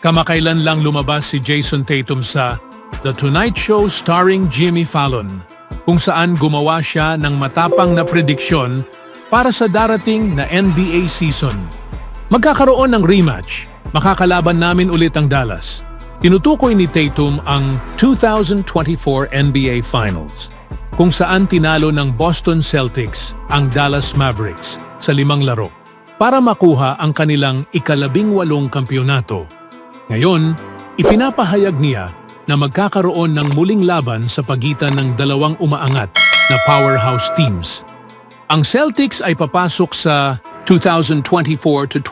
Kamakailan lang lumabas si Jason Tatum sa The Tonight Show starring Jimmy Fallon, kung saan gumawa siya ng matapang na prediksyon para sa darating na NBA season. Magkakaroon ng rematch, makakalaban namin ulit ang Dallas. Tinutukoy ni Tatum ang 2024 NBA Finals, kung saan tinalo ng Boston Celtics ang Dallas Mavericks sa 5 laro para makuha ang kanilang ika-18 kampyonato. Ngayon, ipinapahayag niya na magkakaroon ng muling laban sa pagitan ng dalawang umaangat na powerhouse teams. Ang Celtics ay papasok sa 2024-25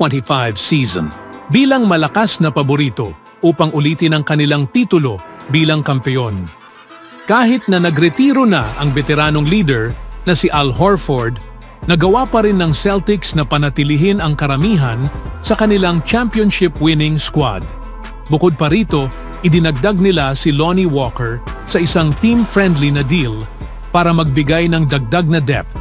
season bilang malakas na paborito upang ulitin ang kanilang titulo bilang kampeon. Kahit na nagretiro na ang veteranong leader na si Al Horford, nagawa pa rin ng Celtics na panatilihin ang karamihan sa kanilang championship-winning squad. Bukod pa rito, idinagdag nila si Lonnie Walker sa isang team-friendly na deal para magbigay ng dagdag na depth.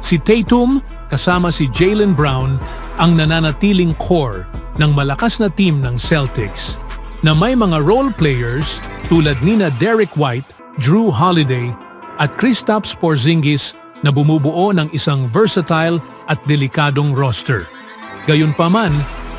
Si Tatum kasama si Jaylen Brown ang nananatiling core ng malakas na team ng Celtics na may mga role players tulad nina Derek White, Drew Holiday at Kristaps Porzingis na bumubuo ng isang versatile at delikadong roster. Gayunpaman,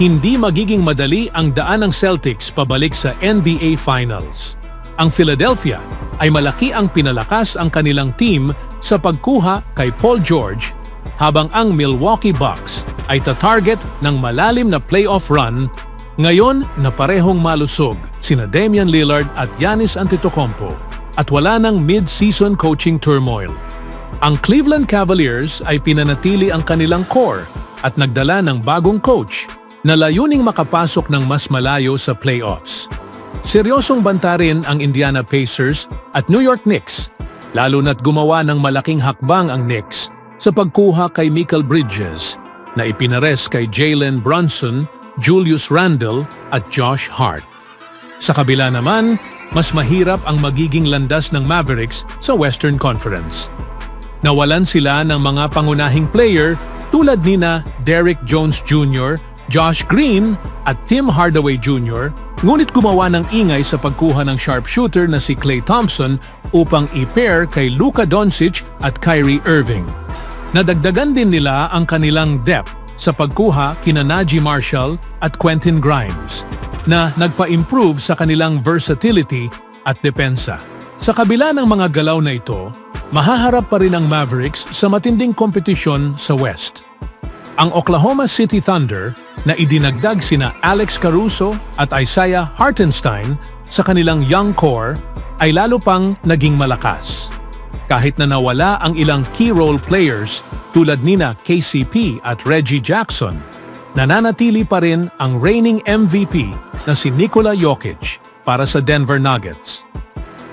hindi magiging madali ang daan ng Celtics pabalik sa NBA Finals. Ang Philadelphia ay malaki ang pinalakas ang kanilang team sa pagkuha kay Paul George, habang ang Milwaukee Bucks ay tatarget ng malalim na playoff run ngayon na parehong malusog sina Damian Lillard at Giannis Antetokounmpo at wala ng mid-season coaching turmoil. Ang Cleveland Cavaliers ay pinanatili ang kanilang core at nagdala ng bagong coach na layuning makapasok ng mas malayo sa playoffs. Seryosong banta rin ang Indiana Pacers at New York Knicks, lalo na't gumawa ng malaking hakbang ang Knicks sa pagkuha kay Mikal Bridges na ipinares kay Jalen Brunson, Julius Randle at Josh Hart. Sa kabila naman, mas mahirap ang magiging landas ng Mavericks sa Western Conference. Nawalan sila ng mga pangunahing player tulad nina Derrick Jones Jr., Josh Green at Tim Hardaway Jr., ngunit gumawa ng ingay sa pagkuha ng sharpshooter na si Klay Thompson upang i-pair kay Luka Doncic at Kyrie Irving. Nadagdagan din nila ang kanilang depth sa pagkuha kina Najee Marshall at Quentin Grimes, na nagpa-improve sa kanilang versatility at depensa. Sa kabila ng mga galaw na ito, mahaharap pa rin ang Mavericks sa matinding kompetisyon sa West. Ang Oklahoma City Thunder na idinagdag sina Alex Caruso at Isaiah Hartenstein sa kanilang young core ay lalo pang naging malakas. Kahit na nawala ang ilang key role players tulad nina KCP at Reggie Jackson, nananatili pa rin ang reigning MVP na si Nikola Jokic para sa Denver Nuggets.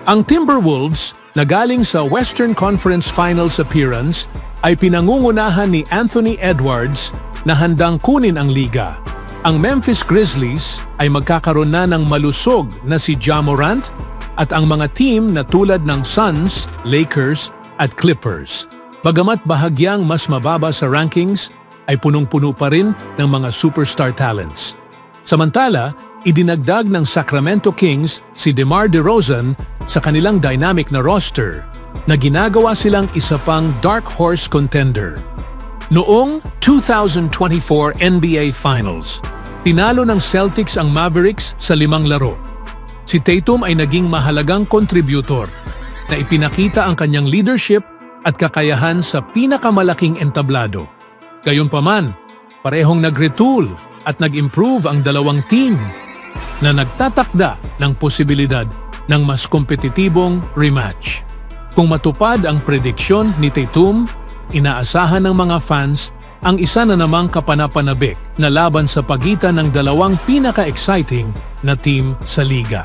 Ang Timberwolves na galing sa Western Conference Finals appearance ay pinangungunahan ni Anthony Edwards na handang kunin ang liga. Ang Memphis Grizzlies ay magkakaroon na ng malusog na si Ja Morant at ang mga team na tulad ng Suns, Lakers at Clippers. Bagamat bahagyang mas mababa sa rankings, ay punong-puno pa rin ng mga superstar talents. Samantala, idinagdag ng Sacramento Kings si DeMar DeRozan sa kanilang dynamic na roster na ginagawa silang isa pang dark horse contender. Noong 2024 NBA Finals, tinalo ng Celtics ang Mavericks sa 5 laro. Si Tatum ay naging mahalagang contributor na ipinakita ang kanyang leadership at kakayahan sa pinakamalaking entablado. Gayunpaman, parehong nag-retool at nag-improve ang dalawang team na nagtatakda ng posibilidad ng mas kompetitibong rematch. Kung matupad ang prediksyon ni Tatum, inaasahan ng mga fans ang isa na namang kapanapanabik na laban sa pagitan ng dalawang pinaka-exciting na team sa liga.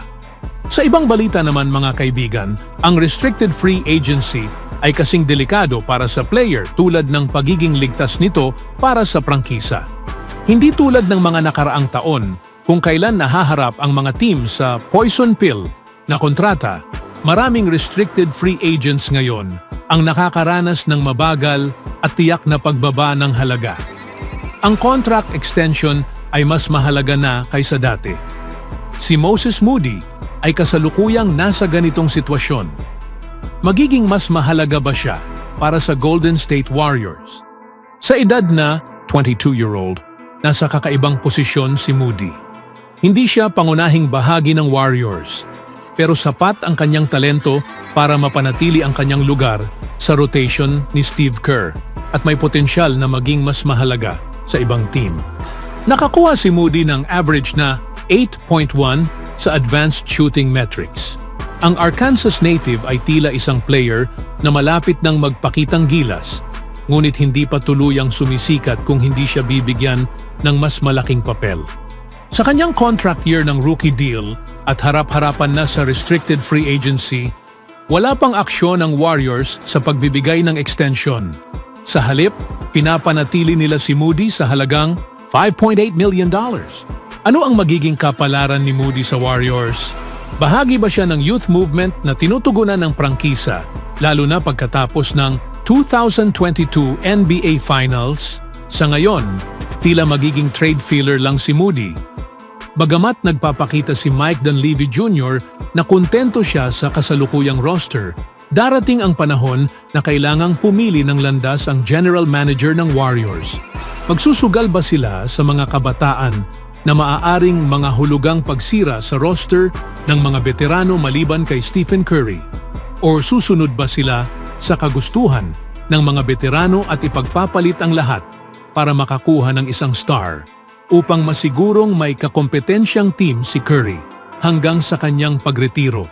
Sa ibang balita naman mga kaibigan, ang restricted free agency ay kasing delikado para sa player tulad ng pagiging ligtas nito para sa prangkisa. Hindi tulad ng mga nakaraang taon kung kailan nahaharap ang mga team sa poison pill na kontrata. Maraming restricted free agents ngayon ang nakakaranas ng mabagal at tiyak na pagbaba ng halaga. Ang contract extension ay mas mahalaga na kaysa dati si Moses Moody ay kasalukuyang nasa ganitong sitwasyon. Magiging mas mahalaga ba siya para sa Golden State Warriors? Sa edad na 22-year-old, nasa kakaibang posisyon si Moody. Hindi siya pangunahing bahagi ng Warriors, pero sapat ang kanyang talento para mapanatili ang kanyang lugar sa rotation ni Steve Kerr at may potensyal na maging mas mahalaga sa ibang team. Nakakuha si Moody ng average na 8.1 sa advanced shooting metrics. Ang Arkansas native ay tila isang player na malapit ng magpakitang gilas, ngunit hindi pa tuluyang sumisikat kung hindi siya bibigyan ng mas malaking papel. Sa kanyang contract year ng rookie deal at harap-harapan na sa restricted free agency, wala pang aksyon ng Warriors sa pagbibigay ng extension. Sa halip, pinapanatili nila si Moody sa halagang $5.8 million. Ano ang magiging kapalaran ni Moody sa Warriors? Bahagi ba siya ng youth movement na tinutugunan ng prangkisa, lalo na pagkatapos ng 2022 NBA Finals? Sa ngayon, tila magiging trade filler lang si Moody. Bagamat nagpapakita si Mike Dunleavy Jr. na kontento siya sa kasalukuyang roster, darating ang panahon na kailangang pumili ng landas ang general manager ng Warriors. Magsusugal ba sila sa mga kabataan na maaaring mga hulugang pagsira sa roster ng mga veterano maliban kay Stephen Curry? O susunod ba sila sa kagustuhan ng mga veterano at ipagpapalit ang lahat para makakuha ng isang star upang masigurong may kakompetensyang team si Curry hanggang sa kanyang pagretiro?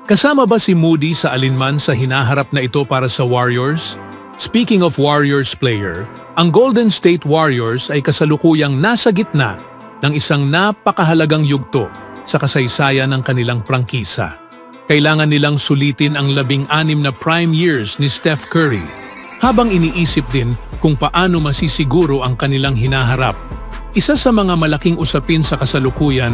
Kasama ba si Moody sa alinman sa hinaharap na ito para sa Warriors? Speaking of Warriors player, ang Golden State Warriors ay kasalukuyang nasa gitna ng isang napakahalagang yugto sa kasaysayan ng kanilang prangkisa. Kailangan nilang sulitin ang 16 na prime years ni Steph Curry, habang iniisip din kung paano masisiguro ang kanilang hinaharap. Isa sa mga malaking usapin sa kasalukuyan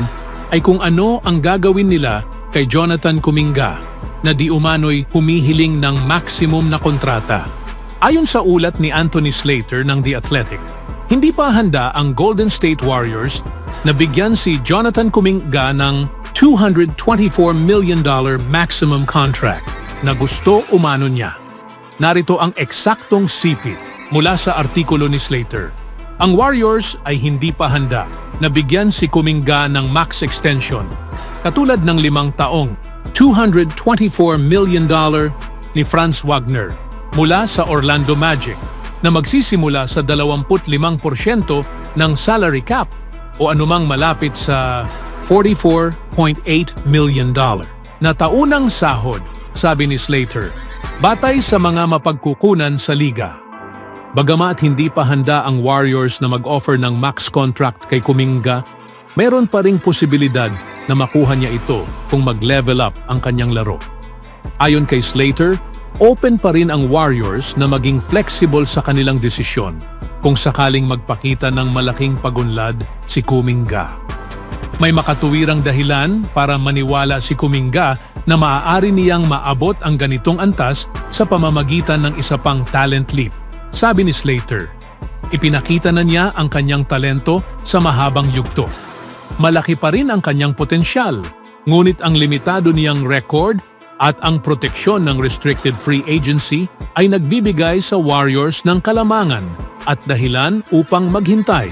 ay kung ano ang gagawin nila kay Jonathan Kuminga na di umano'y humihiling ng maximum na kontrata. Ayon sa ulat ni Anthony Slater ng The Athletic, hindi pa handa ang Golden State Warriors na bigyan si Jonathan Kuminga ng $224 million maximum contract na gusto umano niya. Narito ang eksaktong sipit mula sa artikulo ni Slater. Ang Warriors ay hindi pa handa na bigyan si Kuminga ng max extension, katulad ng 5 taong $224 million ni Franz Wagner mula sa Orlando Magic na magsisimula sa 25% ng salary cap o anumang malapit sa $44.8 million na taunang sahod, sabi ni Slater, batay sa mga mapagkukunan sa liga. Bagamat hindi pa handa ang Warriors na mag-offer ng max contract kay Kuminga, mayroon pa ring posibilidad na makuha niya ito kung mag-level up ang kanyang laro. Ayon kay Slater, open pa rin ang Warriors na maging flexible sa kanilang desisyon kung sakaling magpakita ng malaking pagunlad si Kuminga. May makatuwirang dahilan para maniwala si Kuminga na maaari niyang maabot ang ganitong antas sa pamamagitan ng isa pang talent leap, sabi ni Slater. Ipinakita na niya ang kanyang talento sa mahabang yugto. Malaki pa rin ang kanyang potensyal, ngunit ang limitado niyang record at ang proteksyon ng restricted free agency ay nagbibigay sa Warriors ng kalamangan at dahilan upang maghintay.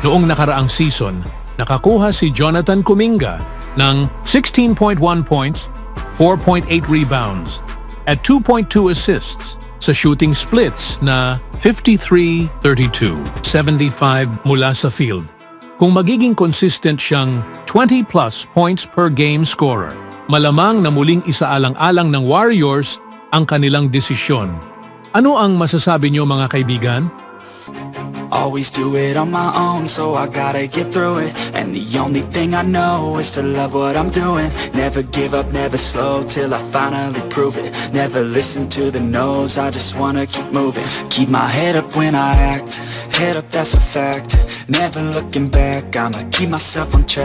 Noong nakaraang season, nakakuha si Jonathan Kuminga ng 16.1 points, 4.8 rebounds, at 2.2 assists sa shooting splits na 53-32, 75 mula sa field. Kung magiging consistent siyang 20-plus points per game scorer, malamang na muling isaalang-alang ng Warriors ang kanilang desisyon. Ano ang masasabi niyo mga kaibigan? Always do it on my own, so I gotta get through it. And the only thing I know is to love what I'm doing. Never give up, never slow, till I finally prove it. Never listen to the no's, I just wanna keep moving. Keep my head up when I act, head up, that's a fact. Never looking back, I'ma keep myself on track.